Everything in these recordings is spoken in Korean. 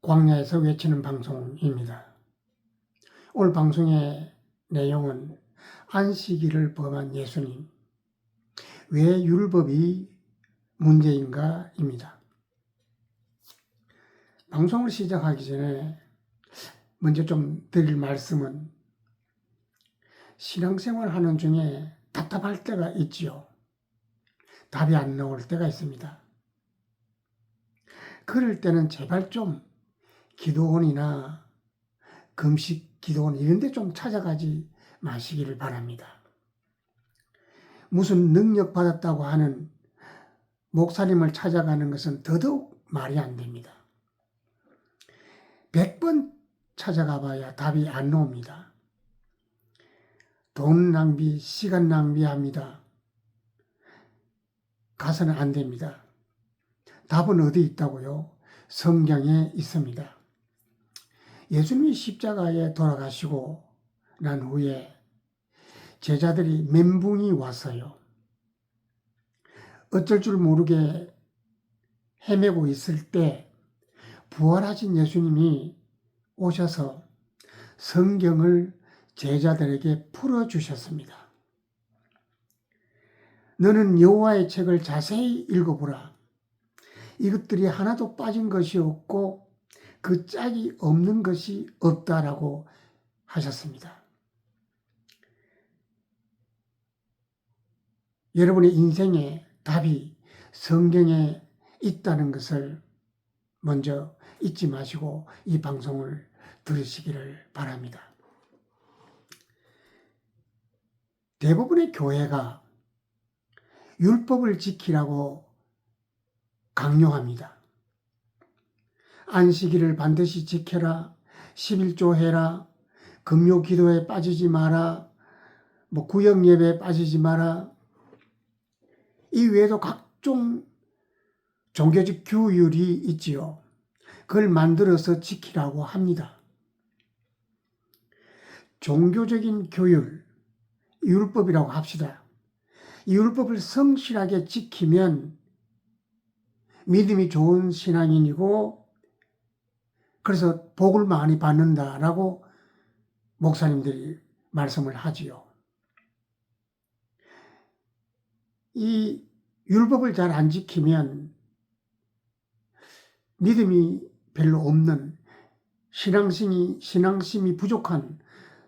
광야에서 외치는 방송입니다. 오늘 방송의 내용은 안식일을 범한 예수님, 왜 율법이 문제인가입니다. 방송을 시작하기 전에 먼저 좀 드릴 말씀은 신앙생활 하는 중에 답답할 때가 있지요. 답이 안 나올 때가 있습니다. 그럴 때는 제발 좀 기도원이나 금식 기도원 이런 데 좀 찾아가지 마시기를 바랍니다. 무슨 능력 받았다고 하는 목사님을 찾아가는 것은 더더욱 말이 안 됩니다. 100번 찾아가 봐야 답이 안 나옵니다. 돈 낭비, 시간 낭비합니다. 가서는 안 됩니다. 답은 어디 있다고요? 성경에 있습니다. 예수님이 십자가에 돌아가시고 난 후에 제자들이 멘붕이 왔어요. 어쩔 줄 모르게 헤매고 있을 때 부활하신 예수님이 오셔서 성경을 제자들에게 풀어주셨습니다. 너는 여호와의 책을 자세히 읽어보라. 이것들이 하나도 빠진 것이 없고 그 짝이 없는 것이 없다라고 하셨습니다. 여러분의 인생에 답이 성경에 있다는 것을 먼저 잊지 마시고 이 방송을 들으시기를 바랍니다. 대부분의 교회가 율법을 지키라고 강요합니다. 안식일을 반드시 지켜라, 11조 해라, 금요 기도에 빠지지 마라, 구역 예배에 빠지지 마라. 이 외에도 각종 종교적 규율이 있지요. 그걸 만들어서 지키라고 합니다. 종교적인 규율, 율법이라고 합시다. 이 율법을 성실하게 지키면 믿음이 좋은 신앙인이고 그래서 복을 많이 받는다라고 목사님들이 말씀을 하지요. 이 율법을 잘 안 지키면 믿음이 별로 없는 신앙심이 부족한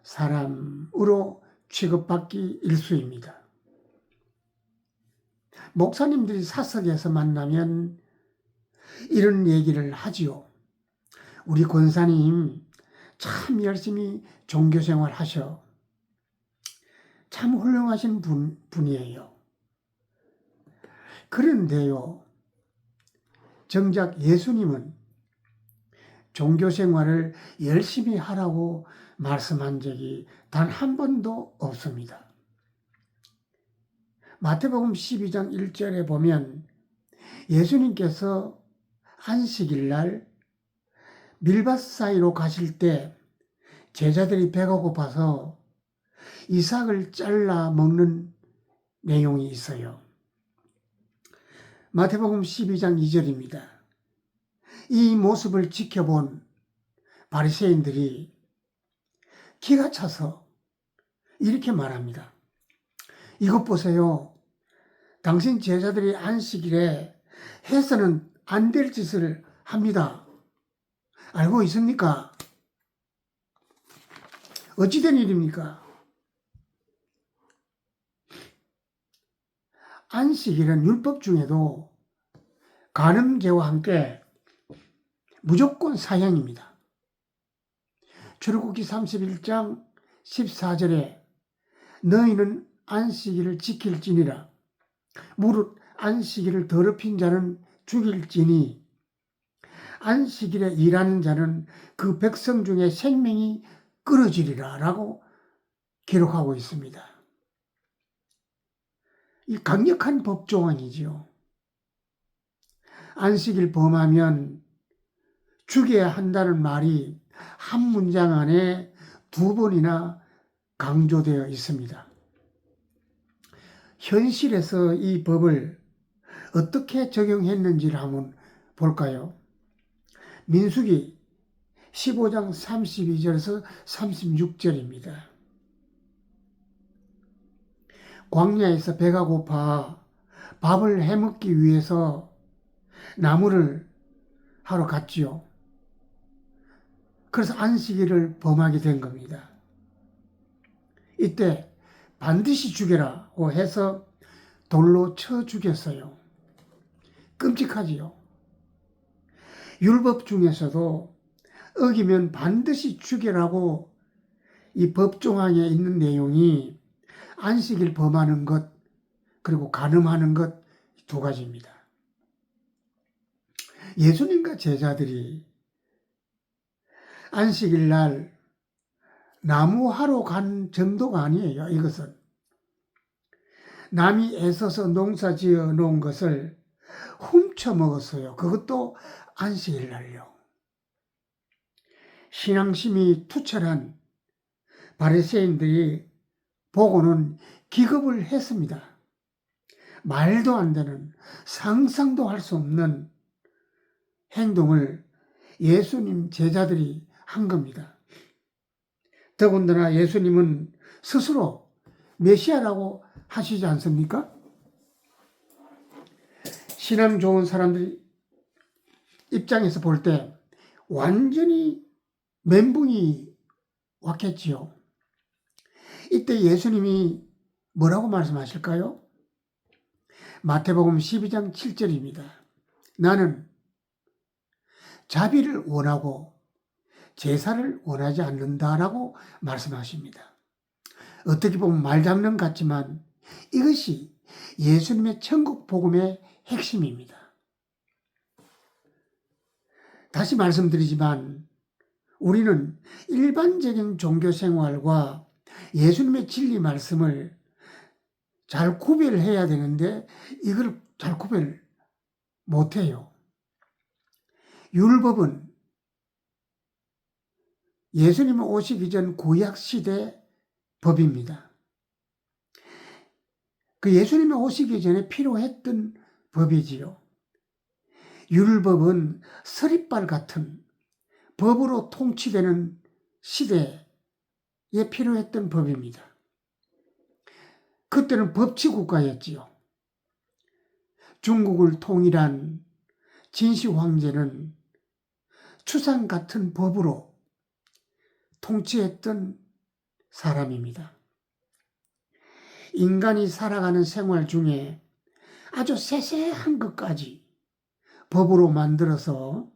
사람으로 취급받기 일쑤입니다. 목사님들이 사석에서 만나면 이런 얘기를 하지요. 우리 권사님 참 열심히 종교생활 하셔. 참 훌륭하신 분이에요. 그런데요, 정작 예수님은 종교생활을 열심히 하라고 말씀한 적이 단 한 번도 없습니다. 마태복음 12장 1절에 보면 예수님께서 안식일 날 밀밭 사이로 가실 때 제자들이 배가 고파서 이삭을 잘라 먹는 내용이 있어요. 마태복음 12장 2절입니다. 이 모습을 지켜본 바리새인들이 기가 차서 이렇게 말합니다. 이것 보세요. 당신 제자들이 안식일에 해서는 안 될 짓을 합니다. 알고 있습니까? 어찌된 일입니까? 안식일은 율법 중에도 간음죄와 함께 무조건 사형입니다. 출애굽기 31장 14절에 너희는 안식일을 지킬지니라. 무릇 안식일을 더럽힌 자는 죽일지니 안식일에 일하는 자는 그 백성 중에 생명이 끊어지리라 라고 기록하고 있습니다. 이 강력한 법조항이지요. 안식일 범하면 죽여야 한다는 말이 한 문장 안에 2번이나 강조되어 있습니다. 현실에서 이 법을 어떻게 적용했는지를 한번 볼까요? 민수기 15장 32절에서 36절입니다. 광야에서 배가 고파 밥을 해먹기 위해서 나무를 하러 갔지요. 그래서 안식일을 범하게 된 겁니다. 이때 반드시 죽여라고 해서 돌로 쳐 죽였어요. 끔찍하지요. 율법 중에서도 어기면 반드시 죽여라고 이 법조항에 있는 내용이 안식일 범하는 것 그리고 간음하는 것 두 가지입니다. 예수님과 제자들이 안식일 날 나무하러 간 정도가 아니에요. 이것은 남이 애써서 농사 지어 놓은 것을 훔쳐 먹었어요. 그것도 안식일 날요. 신앙심이 투철한 바리새인들이 보고는 기겁을 했습니다. 말도 안 되는, 상상도 할 수 없는 행동을 예수님 제자들이 한 겁니다. 더군다나 예수님은 스스로 메시아라고 하시지 않습니까? 신앙 좋은 사람들 입장에서 볼 때 완전히 멘붕이 왔겠지요. 이때 예수님이 뭐라고 말씀하실까요? 마태복음 12장 7절입니다. 나는 자비를 원하고 제사를 원하지 않는다라고 말씀하십니다. 어떻게 보면 말 잡는 것 같지만 이것이 예수님의 천국 복음의 핵심입니다. 다시 말씀드리지만 우리는 일반적인 종교 생활과 예수님의 진리 말씀을 잘 구별해야 되는데 이걸 잘 구별 못해요. 율법은 예수님 오시기 전 구약시대 법입니다. 그 예수님이 오시기 전에 필요했던 법이지요. 율법은 서리발 같은 법으로 통치되는 시대에 필요했던 법입니다. 그때는 법치국가였지요. 중국을 통일한 진시 황제는 추상 같은 법으로 통치했던 사람입니다. 인간이 살아가는 생활 중에 아주 세세한 것까지 법으로 만들어서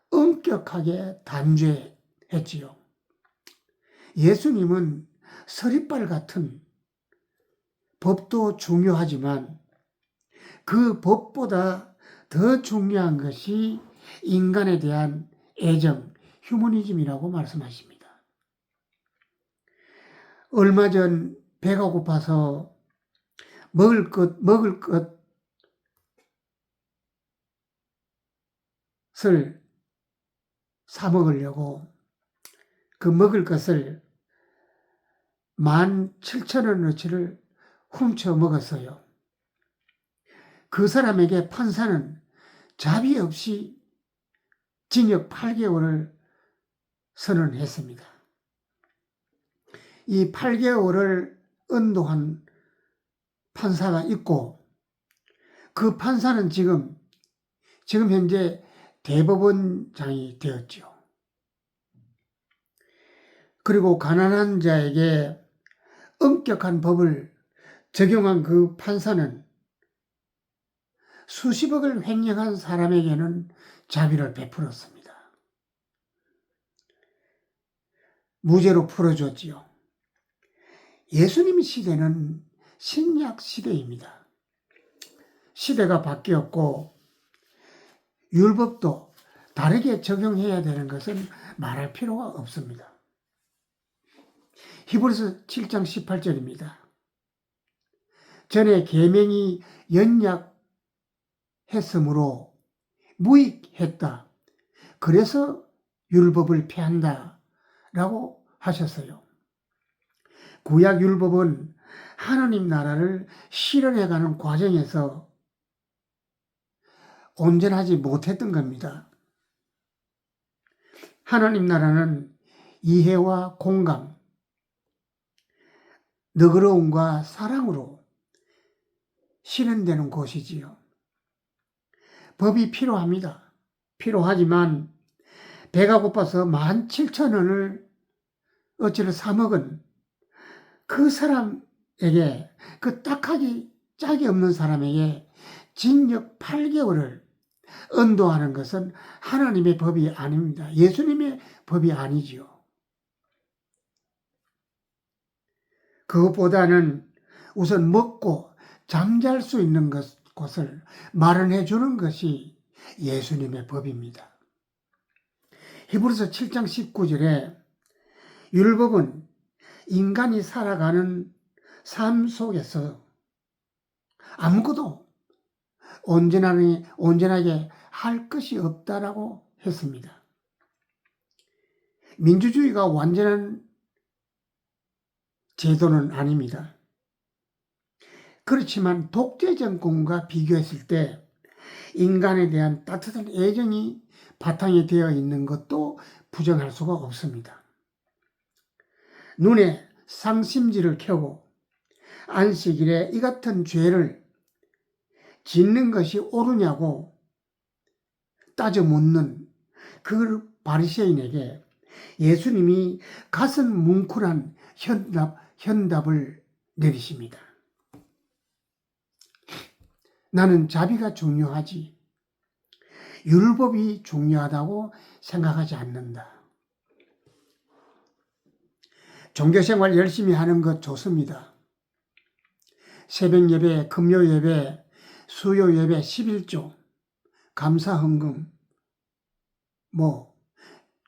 엄격하게 단죄했지요. 예수님은 서리발 같은 법도 중요하지만 그 법보다 더 중요한 것이 인간에 대한 애정, 휴머니즘이라고 말씀하십니다. 얼마 전 배가 고파서 먹을 것을 사 먹으려고 그 먹을 것을 17,000원어치를 훔쳐 먹었어요. 그 사람에게 판사는 자비 없이 징역 8개월을 선언했습니다. 이 8개월을 언도한 판사가 있고 그 판사는 지금 현재 대법원장이 되었죠. 그리고 가난한 자에게 엄격한 법을 적용한 그 판사는 수십억을 횡령한 사람에게는 자비를 베풀었습니다. 무죄로 풀어줬지요. 예수님 시대는 신약 시대입니다. 시대가 바뀌었고 율법도 다르게 적용해야 되는 것은 말할 필요가 없습니다. 히브리서 7장 18절입니다. 전에 계명이 연약했으므로 무익했다. 그래서 율법을 폐한다 라고 하셨어요. 구약 율법은 하나님 나라를 실현해가는 과정에서 온전하지 못했던 겁니다. 하나님 나라는 이해와 공감, 너그러움과 사랑으로 실현되는 곳이지요. 법이 필요합니다. 필요하지만 배가 고파서 17,000원을 어치를 사 먹은 그 사람에게, 그 딱하기 짝이 없는 사람에게 징역 8개월을 언도하는 것은 하나님의 법이 아닙니다. 예수님의 법이 아니지요. 그것보다는 우선 먹고 잠잘 수 있는 곳을 마련해 주는 것이 예수님의 법입니다. 히브리서 7장 19절에 율법은 인간이 살아가는 삶 속에서 아무것도 온전하게 할 것이 없다라고 했습니다. 민주주의가 완전한 제도는 아닙니다. 그렇지만 독재 정권과 비교했을 때 인간에 대한 따뜻한 애정이 바탕이 되어 있는 것도 부정할 수가 없습니다. 눈에 상심지를 켜고 안식일에 이 같은 죄를 짓는 것이 옳으냐고 따져 묻는 그 바리새인에게 예수님이 가슴 뭉클한 현답을 내리십니다. 나는 자비가 중요하지 율법이 중요하다고 생각하지 않는다. 종교생활 열심히 하는 것 좋습니다. 새벽 예배, 금요 예배, 수요 예배, 11조, 감사 헌금,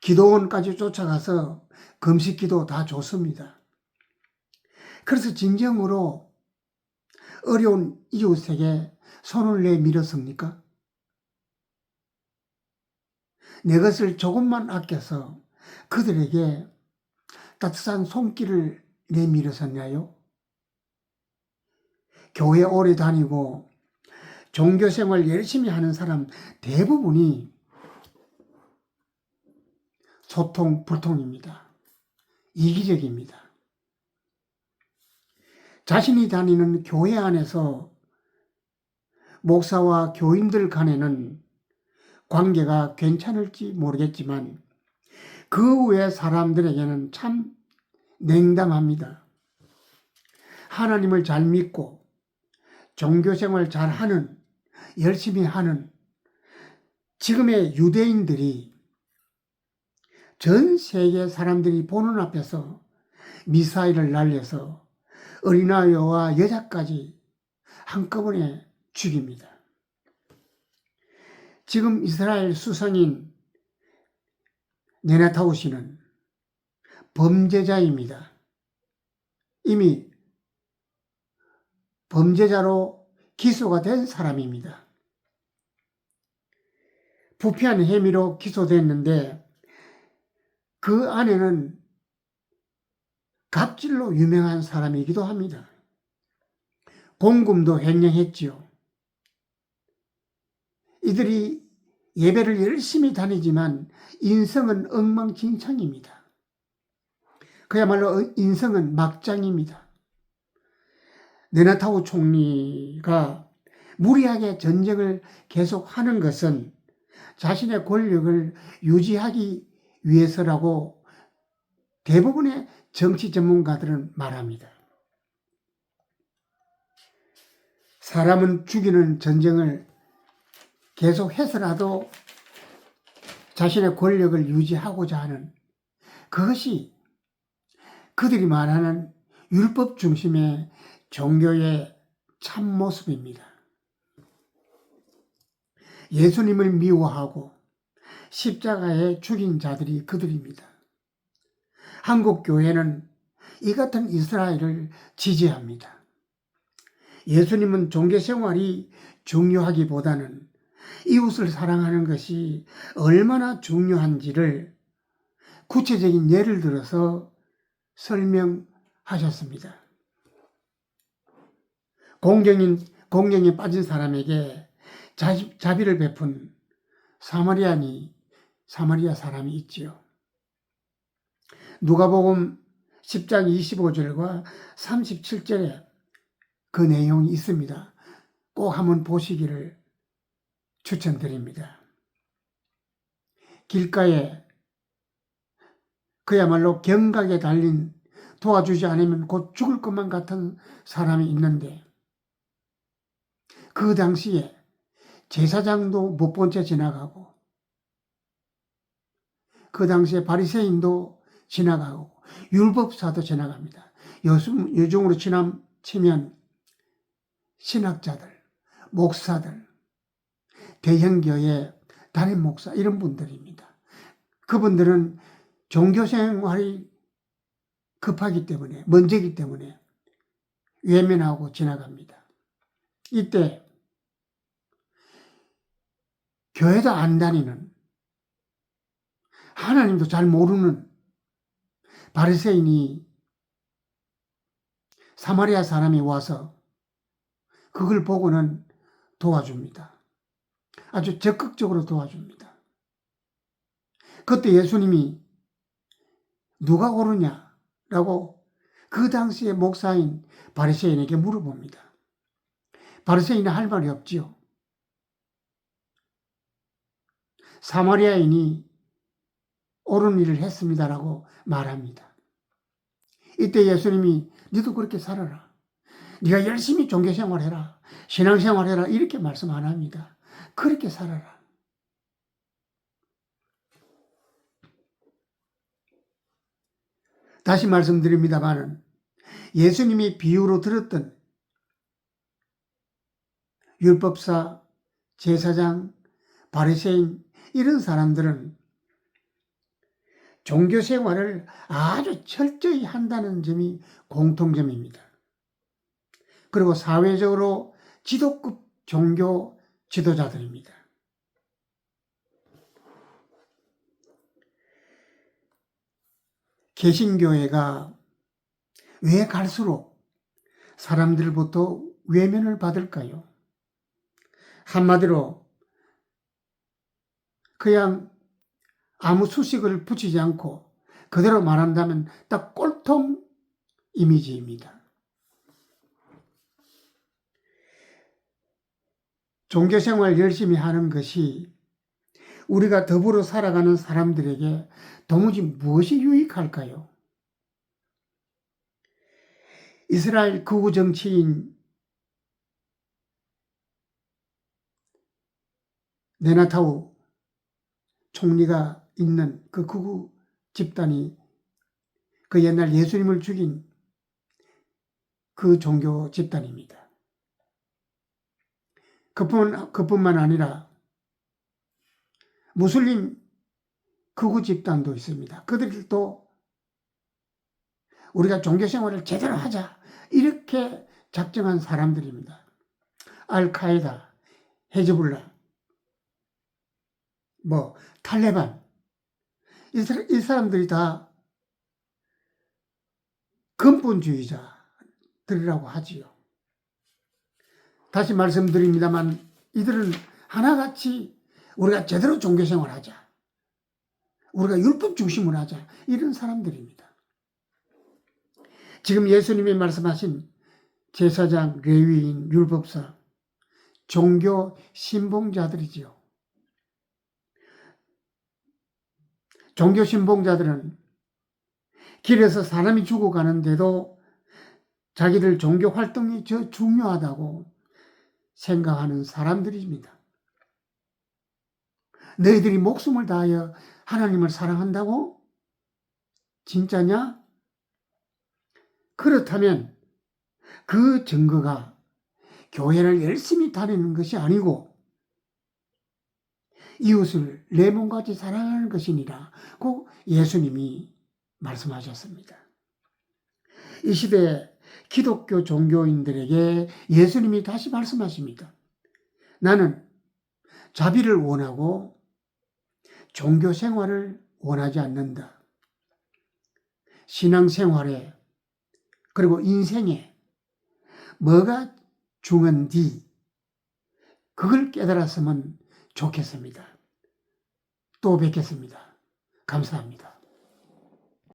기도원까지 쫓아가서 금식 기도 다 좋습니다. 그래서 진정으로 어려운 이웃에게 손을 내밀었습니까? 내 것을 조금만 아껴서 그들에게 따뜻한 손길을 내밀었었나요? 교회 오래 다니고 종교생활 열심히 하는 사람 대부분이 소통, 불통입니다. 이기적입니다. 자신이 다니는 교회 안에서 목사와 교인들 간에는 관계가 괜찮을지 모르겠지만 그 외 사람들에게는 참 냉담합니다. 하나님을 잘 믿고 종교생활 잘 하는, 열심히 하는 지금의 유대인들이 전 세계 사람들이 보는 앞에서 미사일을 날려서 어린아이와 여자까지 한꺼번에 죽입니다. 지금 이스라엘 수상인 네타냐후 씨는 범죄자입니다. 이미 범죄자로 기소가 된 사람입니다. 부패한 혐의로 기소됐는데 그 안에는 갑질로 유명한 사람이기도 합니다. 공금도 횡령했지요. 이들이 예배를 열심히 다니지만 인성은 엉망진창입니다. 그야말로 인성은 막장입니다. 네타냐후 총리가 무리하게 전쟁을 계속하는 것은 자신의 권력을 유지하기 위해서라고 대부분의 정치 전문가들은 말합니다. 사람은 죽이는 전쟁을 계속해서라도 자신의 권력을 유지하고자 하는 그것이 그들이 말하는 율법 중심의 종교의 참모습입니다. 예수님을 미워하고 십자가에 죽인 자들이 그들입니다. 한국 교회는 이 같은 이스라엘을 지지합니다. 예수님은 종교생활이 중요하기보다는 이웃을 사랑하는 것이 얼마나 중요한지를 구체적인 예를 들어서 설명하셨습니다. 공경에 빠진 사람에게 자비를 베푼 사마리아 사람이 있지요. 누가복음 10장 25절과 37절에 그 내용이 있습니다. 꼭 한번 보시기를 추천드립니다. 길가에 그야말로 경각에 달린 도와주지 않으면 곧 죽을 것만 같은 사람이 있는데 그 당시에 제사장도 못 본 채 지나가고 그 당시에 바리새인도 지나가고 율법사도 지나갑니다. 요즘으로 치면 신학자들, 목사들, 대형교회 담임 목사 이런 분들입니다. 그분들은 종교생활이 급하기 때문에 먼저기 때문에 외면하고 지나갑니다. 이때 교회도 안 다니는 하나님도 잘 모르는 바리새인이 사마리아 사람이 와서 그걸 보고는 도와줍니다. 아주 적극적으로 도와줍니다. 그때 예수님이 누가 옳으냐라고 그 당시의 목사인 바리새인에게 물어봅니다. 바리새인은 할 말이 없지요. 사마리아인이 옳은 일을 했습니다라고 말합니다. 이때 예수님이 너도 그렇게 살아라. 네가 열심히 종교생활해라. 신앙생활해라. 이렇게 말씀 안 합니다. 그렇게 살아라. 다시 말씀드립니다만 예수님이 비유로 들었던 율법사, 제사장, 바리새인 이런 사람들은 종교생활을 아주 철저히 한다는 점이 공통점입니다. 그리고 사회적으로 지도급 종교 지도자들입니다. 개신교회가 왜 갈수록 사람들부터 외면을 받을까요? 한마디로 그냥 아무 수식을 붙이지 않고 그대로 말한다면 딱 꼴통 이미지입니다. 종교생활 열심히 하는 것이 우리가 더불어 살아가는 사람들에게 도무지 무엇이 유익할까요? 이스라엘 극우 정치인 네타냐후 총리가 있는 그 극우 집단이 그 옛날 예수님을 죽인 그 종교 집단입니다. 그뿐만 아니라 무슬림 극우 집단도 있습니다. 그들도 우리가 종교생활을 제대로 하자 이렇게 작정한 사람들입니다. 알카에다, 헤즈볼라, 탈레반 이 사람들이 다 근본주의자들이라고 하지요. 다시 말씀드립니다만 이들은 하나같이 우리가 제대로 종교생활 하자. 우리가 율법 중심으로 하자. 이런 사람들입니다. 지금 예수님이 말씀하신 제사장, 레위인, 율법사, 종교 신봉자들이지요. 종교 신봉자들은 길에서 사람이 죽어가는데도 자기들 종교 활동이 저 중요하다고 생각하는 사람들입니다. 너희들이 목숨을 다하여 하나님을 사랑한다고? 진짜냐? 그렇다면 그 증거가 교회를 열심히 다니는 것이 아니고 이웃을 내 몸같이 사랑하는 것이니라 고 예수님이 말씀하셨습니다. 이 시대 기독교 종교인들에게 예수님이 다시 말씀하십니다. 나는 자비를 원하고 종교 생활을 원하지 않는다. 신앙생활에 그리고 인생에 뭐가 중요한지 그걸 깨달았으면 좋겠습니다. 또 뵙겠습니다. 감사합니다.